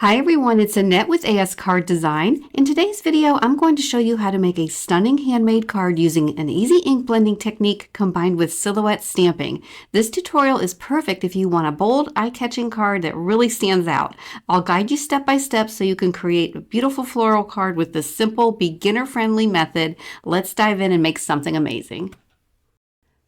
Hi everyone, it's Annette with ASCardDesign. In today's video, I'm going to show you how to make a stunning handmade card using an easy ink blending technique combined with silhouette stamping. This tutorial is perfect if you want a bold, eye-catching card that really stands out. I'll guide you step by step so you can create a beautiful floral card with this simple, beginner-friendly method. Let's dive in and make something amazing.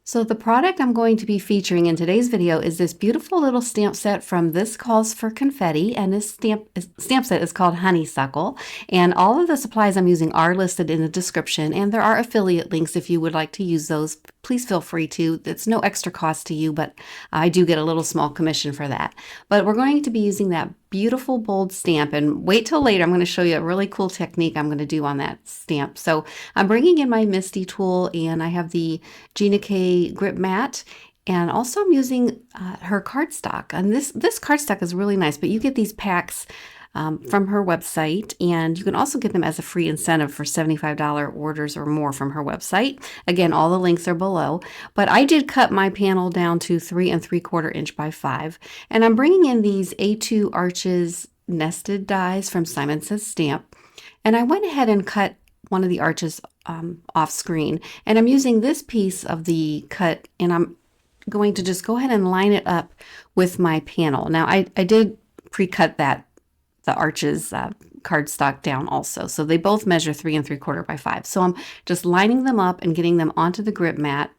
So the product I'm going to be featuring in today's video is this beautiful little stamp set from This Calls for Confetti, and this stamp set is called Honeysuckle, and all of the supplies I'm using are listed in the description, and there are affiliate links if you would like to use those. Please feel free to. It's no extra cost to you, but I do get a little small commission for that. But we're going to be using that beautiful bold stamp, and wait till later. I'm going to show you a really cool technique I'm going to do on that stamp. So I'm bringing in my Misty tool, and I have the Gina K grip mat, and also I'm using her cardstock. And this cardstock is really nice, but you get these packs from her website, and you can also get them as a free incentive for $75 orders or more from her website. Again, all the links are below, but I did cut my panel down to 3 3/4 inch by 5, and I'm bringing in these A2 Arches nested dies from Simon Says Stamp, and I went ahead and cut one of the arches off screen, and I'm using this piece of the cut, and I'm going to just go ahead and line it up with my panel. Now I did pre-cut the arches cardstock down also, so they both measure 3 3/4 by 5. So I'm just lining them up and getting them onto the grip mat,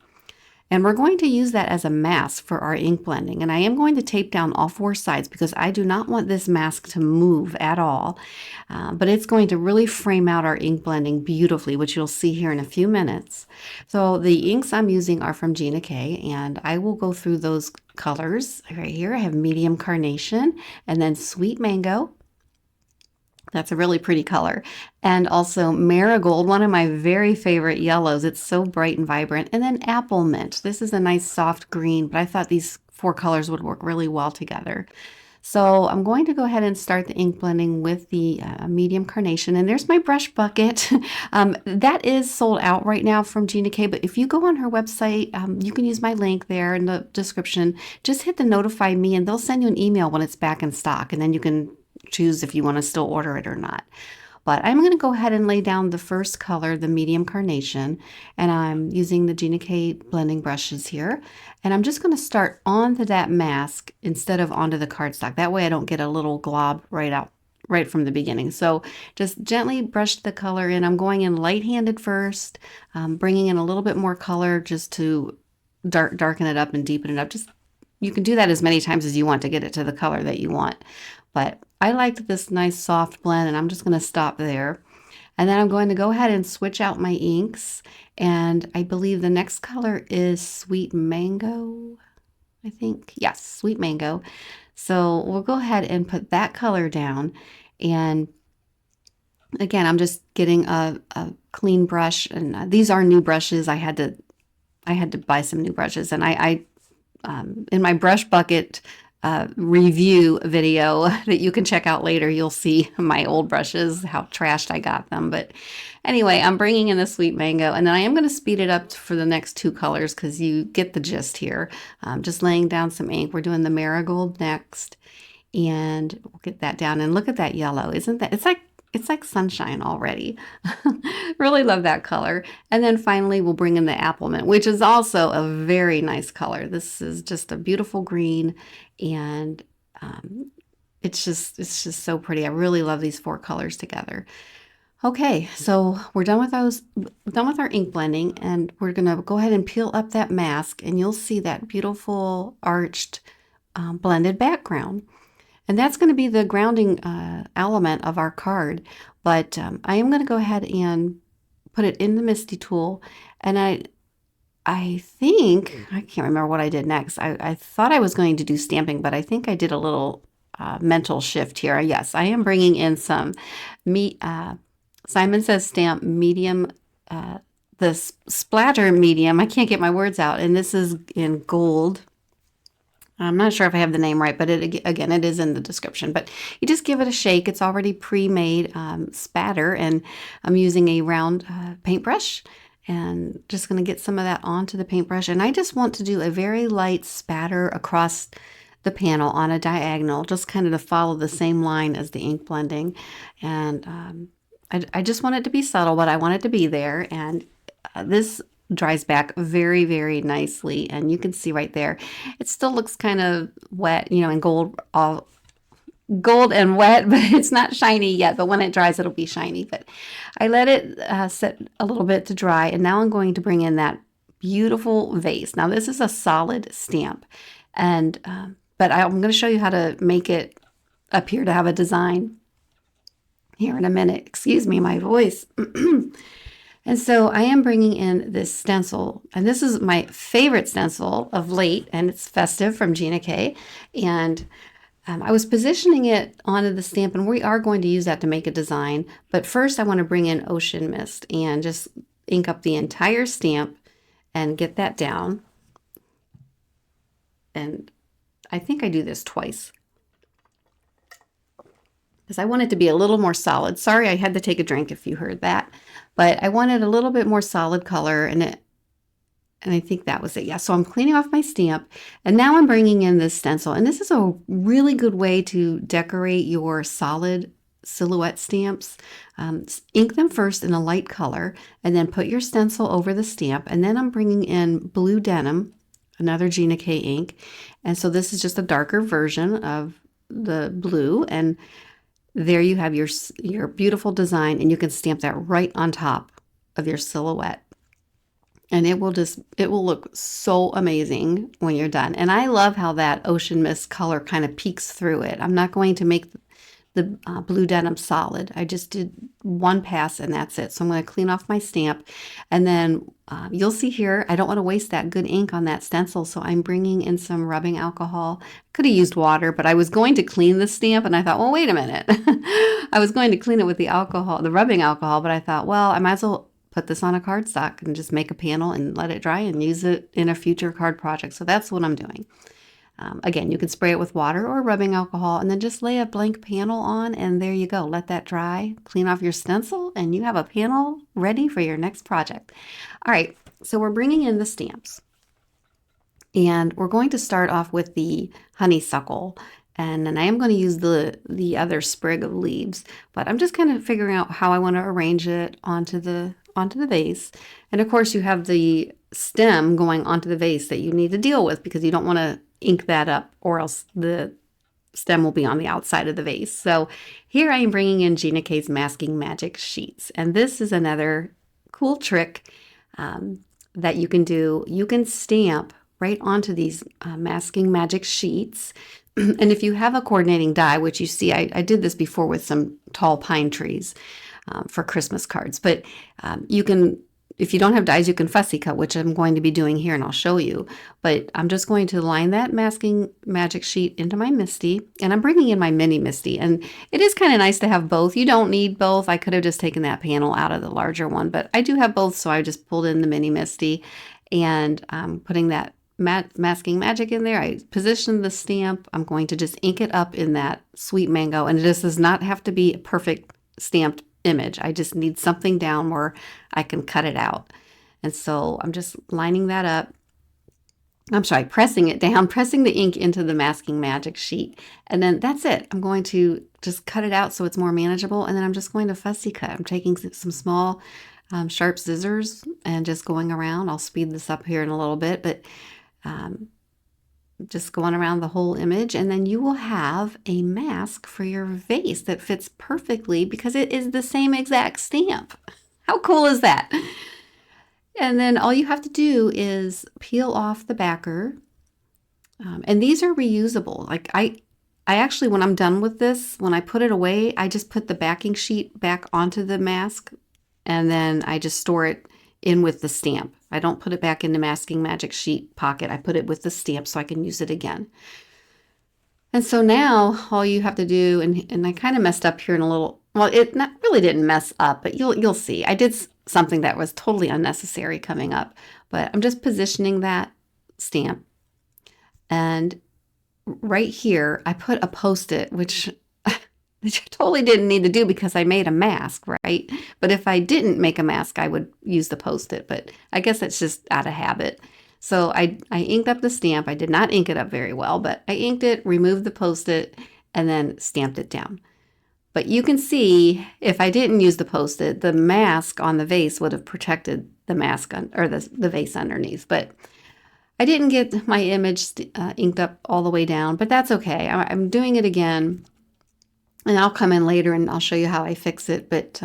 and we're going to use that as a mask for our ink blending. And I am going to tape down all 4 sides because I do not want this mask to move at all, but it's going to really frame out our ink blending beautifully, which you'll see here in a few minutes. So the inks I'm using are from Gina K, and I will go through those colors right here. I have medium carnation and then sweet mango. That's a really pretty color. And also marigold, one of my very favorite yellows. It's so bright and vibrant. And then apple mint. This is a nice soft green, but I thought these 4 colors would work really well together. So I'm going to go ahead and start the ink blending with the medium carnation. And there's my brush bucket. That is sold out right now from Gina K, but if you go on her website, you can use my link there in the description. Just hit the notify me and they'll send you an email when it's back in stock, and then you can choose if you want to still order it or not. But I'm going to go ahead and lay down the first color, the medium carnation, and I'm using the Gina K blending brushes here. And I'm just going to start onto that mask instead of onto the cardstock. That way I don't get a little glob right from the beginning. So just gently brush the color in. I'm going in light-handed first, bringing in a little bit more color just to darken it up and deepen it up. You can do that as many times as you want to get it to the color that you want. But I liked this nice soft blend, and I'm just going to stop there. And then I'm going to go ahead and switch out my inks. And I believe the next color is Sweet Mango, I think. Yes, Sweet Mango. So we'll go ahead and put that color down. And again, I'm just getting a clean brush. And these are new brushes. I had to buy some new brushes. And I in my brush bucket review video that you can check out later, you'll see my old brushes, how trashed I got them. But anyway, I'm bringing in the Sweet Mango, and then I am going to speed it up for the next 2 colors because you get the gist here. Just laying down some ink. We're doing the marigold next, and we'll get that down. And look at that yellow. Isn't that, it's like sunshine already. Really love that color. And then finally we'll bring in the apple mint, which is also a very nice color. This is just a beautiful green, and it's just so pretty. I really love these 4 colors together. Okay, so we're done with our ink blending, and we're gonna go ahead and peel up that mask, and you'll see that beautiful arched blended background. And that's going to be the grounding element of our card. But I am going to go ahead and put it in the Misty tool. And I think, I can't remember what I did next. I thought I was going to do stamping, but I think I did a little mental shift here. Yes, I am bringing in some Simon Says Stamp medium, the splatter medium. I can't get my words out. And this is in gold. I'm not sure if I have the name right, but again, it is in the description. But you just give it a shake. It's already pre-made spatter, and I'm using a round paintbrush, and just going to get some of that onto the paintbrush. And I just want to do a very light spatter across the panel on a diagonal, just kind of to follow the same line as the ink blending. And I just want it to be subtle, but I want it to be there. And this dries back very, very nicely. And you can see right there, it still looks kind of wet, you know, and gold and wet, but it's not shiny yet. But when it dries, it'll be shiny. But I let it sit a little bit to dry. And now I'm going to bring in that beautiful vase. Now this is a solid stamp. And but I'm going to show you how to make it appear to have a design here in a minute. Excuse me, my voice. And so I am bringing in this stencil, and this is my favorite stencil of late, and it's Festive from Gina K. And I was positioning it onto the stamp, and we are going to use that to make a design. But first I want to bring in Ocean Mist and just ink up the entire stamp and get that down. And I think I do this twice, because I want it to be a little more solid. Sorry, I had to take a drink if you heard that. But I wanted a little bit more solid color, and I think that was it. Yeah, so I'm cleaning off my stamp, and now I'm bringing in this stencil. And this is a really good way to decorate your solid silhouette stamps. Ink them first in a light color, and then put your stencil over the stamp. And then I'm bringing in Blue Denim, another Gina K ink. And so this is just a darker version of the blue, and there you have your beautiful design, and you can stamp that right on top of your silhouette. And it will look so amazing when you're done. And I love how that Ocean Mist color kind of peeks through it. I'm not going to make the Blue Denim solid. I just did one pass and that's it. So I'm going to clean off my stamp, and then you'll see here, I don't want to waste that good ink on that stencil. So I'm bringing in some rubbing alcohol. Could have used water, but I was going to clean the stamp, and I thought, well, wait a minute. I was going to clean it with the rubbing alcohol, but I thought, well, I might as well put this on a cardstock and just make a panel and let it dry and use it in a future card project. So that's what I'm doing. Again, you can spray it with water or rubbing alcohol, and then just lay a blank panel on, and there you go. Let that dry, clean off your stencil, and you have a panel ready for your next project. All right, so we're bringing in the stamps, and we're going to start off with the Honeysuckle, and then I am going to use the other sprig of leaves, but I'm just kind of figuring out how I want to arrange it onto the vase. And of course, you have the stem going onto the vase that you need to deal with, because you don't want to ink that up, or else the stem will be on the outside of the vase. So here I am bringing in Gina K's Masking Magic sheets, and this is another cool trick that you can do. You can stamp right onto these Masking Magic sheets. And if you have a coordinating die, which you see, I did this before with some tall pine trees for Christmas cards, but you can, if you don't have dies, you can fussy cut, which I'm going to be doing here, and I'll show you. But I'm just going to line that Masking Magic sheet into my Misty, and I'm bringing in my mini Misty. And it is kind of nice to have both. You don't need both. I could have just taken that panel out of the larger one, but I do have both, so I just pulled in the mini Misty, and I'm putting that Masking Magic in there. I positioned the stamp. I'm going to just ink it up in that Sweet Mango, and this does not have to be a perfect stamped image. I just need something down where I can cut it out. And so I'm just lining that up. I'm sorry, pressing it down, pressing the ink into the Masking Magic sheet. And then that's it. I'm going to just cut it out so it's more manageable. And then I'm just going to fussy cut. I'm taking some small sharp scissors and just going around. I'll speed this up here in a little bit, but just going around the whole image, and then you will have a mask for your vase that fits perfectly, because it is the same exact stamp. How cool is that? And then all you have to do is peel off the backer, and these are reusable. Like I actually, when I'm done with this, when I put it away, I just put the backing sheet back onto the mask, and then I just store it in with the stamp. I don't put it back in the Masking Magic sheet pocket. I put it with the stamp so I can use it again. And so now all you have to do, and I kind of messed up here in a little, well, it really didn't mess up, but you'll see. I did something that was totally unnecessary coming up, but I'm just positioning that stamp. And right here, I put a Post-it, which I totally didn't need to do because I made a mask, right? But if I didn't make a mask, I would use the Post-it, but I guess it's just out of habit. So I inked up the stamp. I did not ink it up very well, but I inked it, removed the Post-it, and then stamped it down. But you can see if I didn't use the Post-it, the mask on the vase would have protected the mask or the vase underneath. But I didn't get my image inked up all the way down, but that's okay. I'm doing it again, and I'll come in later and I'll show you how I fix it. But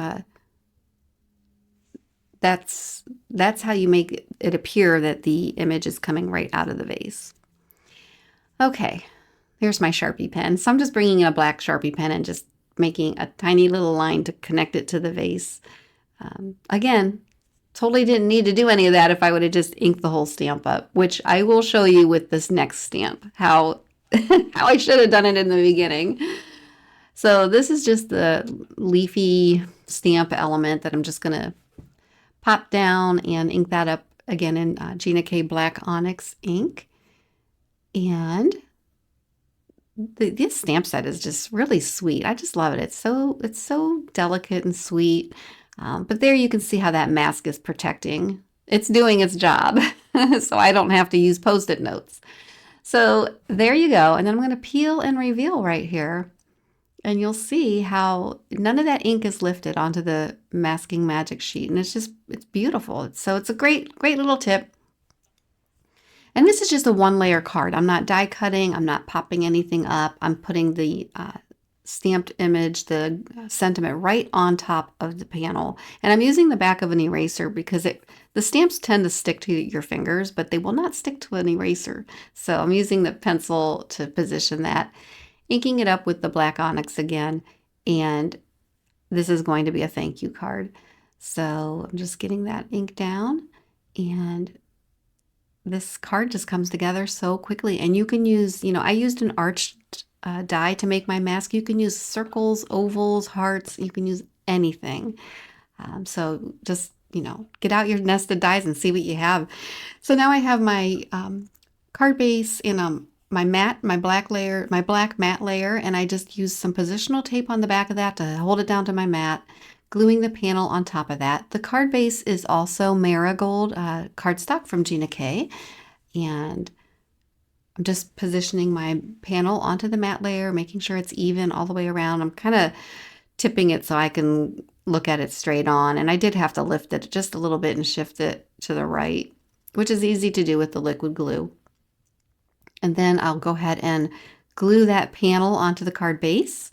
that's how you make it appear that the image is coming right out of the vase. Okay, here's my Sharpie pen. So I'm just bringing in a black Sharpie pen and just making a tiny little line to connect it to the vase. Again, totally didn't need to do any of that if I would have just inked the whole stamp up, which I will show you with this next stamp, how I should have done it in the beginning. So this is just the leafy stamp element that I'm just going to pop down and ink that up again in Gina K Black Onyx ink. And this stamp set is just really sweet. I just love it. It's so delicate and sweet. But there you can see how that mask is protecting. It's doing its job. So I don't have to use Post-it notes. So there you go. And then I'm going to peel and reveal right here. And you'll see how none of that ink is lifted onto the masking magic sheet. And it's beautiful. So it's a great little tip. And this is just a 1-layer card. I'm not die cutting. I'm not popping anything up. I'm putting the stamped image, the sentiment right on top of the panel. And I'm using the back of an eraser because the stamps tend to stick to your fingers, but they will not stick to an eraser. So I'm using the pencil to position that, inking it up with the black onyx again. And this is going to be a thank you card. So I'm just getting that ink down, and this card just comes together so quickly. And you can use, I used an arched die to make my mask. You can use circles, ovals, hearts. You can use anything. So just, get out your nested dies and see what you have. So now I have my card base in my black matte layer, and I just used some positional tape on the back of that to hold it down to my mat, gluing the panel on top of that. The card base is also Marigold cardstock from Gina K, and I'm just positioning my panel onto the matte layer, making sure it's even all the way around. I'm kind of tipping it so I can look at it straight on, and I did have to lift it just a little bit and shift it to the right, which is easy to do with the liquid glue. And then I'll go ahead and glue that panel onto the card base,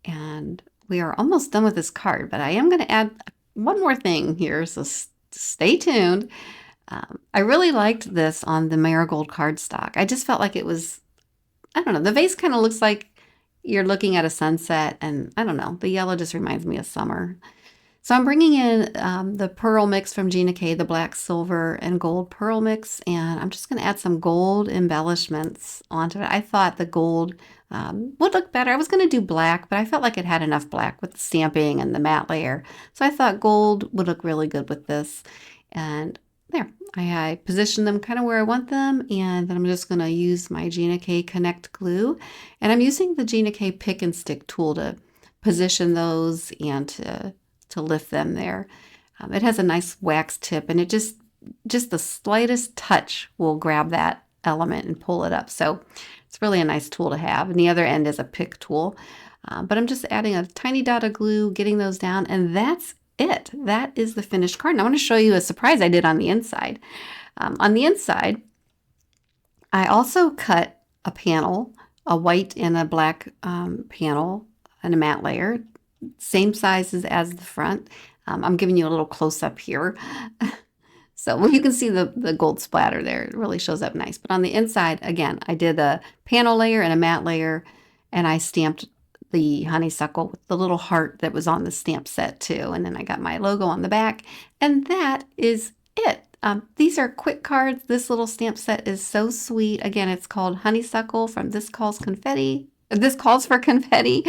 and we are almost done with this card, but I am going to add one more thing here, so stay tuned. I really liked this on the Marigold cardstock. I just felt like it was, I don't know, the vase kind of looks like you're looking at a sunset, and I don't know, the yellow just reminds me of summer. So I'm bringing in the pearl mix from Gina K, the black, silver, and gold pearl mix, and I'm just going to add some gold embellishments onto it. I thought the gold would look better. I was going to do black, but I felt like it had enough black with the stamping and the matte layer. So I thought gold would look really good with this. And there, I positioned them kind of where I want them, and then I'm just going to use my Gina K Connect glue. And I'm using the Gina K pick and stick tool to position those and to lift them there. It has a nice wax tip, and it just the slightest touch will grab that element and pull it up. So it's really a nice tool to have. And the other end is a pick tool. But I'm just adding a tiny dot of glue, getting those down, and that's it. That is the finished card. And I want to show you a surprise I did on the inside. On the inside, I also cut a panel, a white and a black panel and a matte layer, same sizes as the front. I'm giving you a little close up here. So you can see the gold splatter there. It really shows up nice. But on the inside, again, I did a panel layer and a matte layer, and I stamped the honeysuckle with the little heart that was on the stamp set too. And then I got my logo on the back, and that is it. These are quick cards. This little stamp set is so sweet. Again, it's called Honeysuckle from This Calls Confetti. This Calls for Confetti.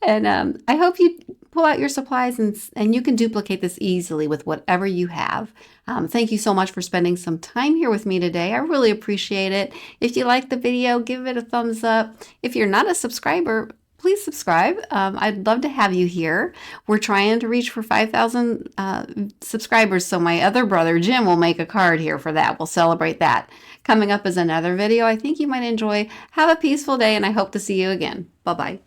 And I hope you pull out your supplies and you can duplicate this easily with whatever you have. Thank you so much for spending some time here with me today. I really appreciate it. If you liked the video, give it a thumbs up. If you're not a subscriber, please subscribe. I'd love to have you here. We're trying to reach for 5,000 subscribers, so my other brother, Jim, will make a card here for that. We'll celebrate that. Coming up is another video I think you might enjoy. Have a peaceful day, and I hope to see you again. Bye-bye.